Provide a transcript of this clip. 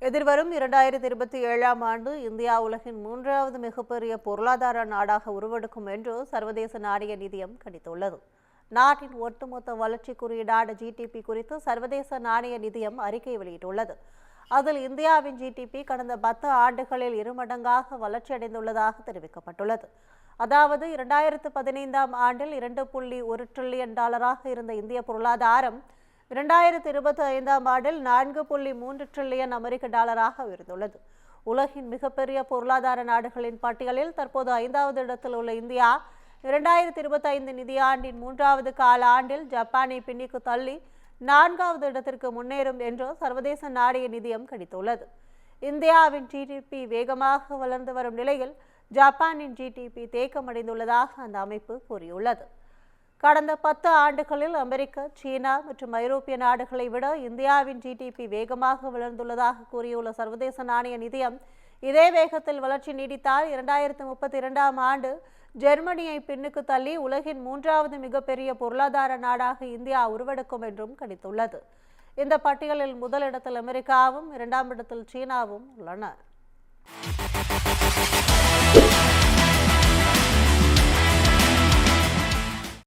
எதிர்வரும் 2027ஆம் ஆண்டு இந்தியா உலகின் 3வது மிகப்பெரிய பொருளாதார நாடாக உருவெடுக்கும் என்று சர்வதேச நாணய நிதியம் கணித்துள்ளது. நாட்டின் ஒட்டுமொத்த வளர்ச்சி குறியீடான ஜிடிபி குறித்து சர்வதேச நாணய நிதியம் அறிக்கை வெளியிட்டுள்ளது. அதில் இந்தியாவின் ஜிடிபி கடந்த 10 ஆண்டுகளில் இருமடங்காக வளர்ச்சியடைந்துள்ளதாக தெரிவிக்கப்பட்டுள்ளது. அதாவது 2015ஆம் ஆண்டில் $2.1 டிரில்லியன் இருந்த இந்திய பொருளாதாரம் 2025ஆம் ஆண்டில் $4.3 டிரில்லியன் உயர்ந்துள்ளது. உலகின் மிகப்பெரிய பொருளாதார நாடுகளின் பட்டியலில் தற்போது 5வது இடத்தில் உள்ள இந்தியா 2025 நிதியாண்டின் 3வது கால ஆண்டில் ஜப்பானை பின்னுக்கு தள்ளி 4வது இடத்திற்கு முன்னேறும் என்று சர்வதேச நாணய நிதியம் கணித்துள்ளது. இந்தியாவின் ஜிடிபி வேகமாக வளர்ந்து வரும் நிலையில் ஜப்பானின் ஜிடிபி தேக்கமடைந்துள்ளதாக அந்த அமைப்பு கூறியுள்ளது. கடந்த 10 ஆண்டுகளில் அமெரிக்கா, சீனா மற்றும் ஐரோப்பிய நாடுகளை விட இந்தியாவின் ஜிடிபி வேகமாக வளர்ந்துள்ளதாக கூறியுள்ள சர்வதேச நாணய நிதியம், இதே வேகத்தில் வளர்ச்சி நீடித்தால் 2032ஆம் ஆண்டு ஜெர்மனியை பின்னுக்கு தள்ளி உலகின் 3வது மிகப்பெரிய பொருளாதார நாடாக இந்தியா உருவெடுக்கும் என்றும் கணித்துள்ளது. இந்த பட்டியலில் முதலிடத்தில் அமெரிக்காவும் 2ஆம் இடத்தில் சீனாவும் உள்ளன.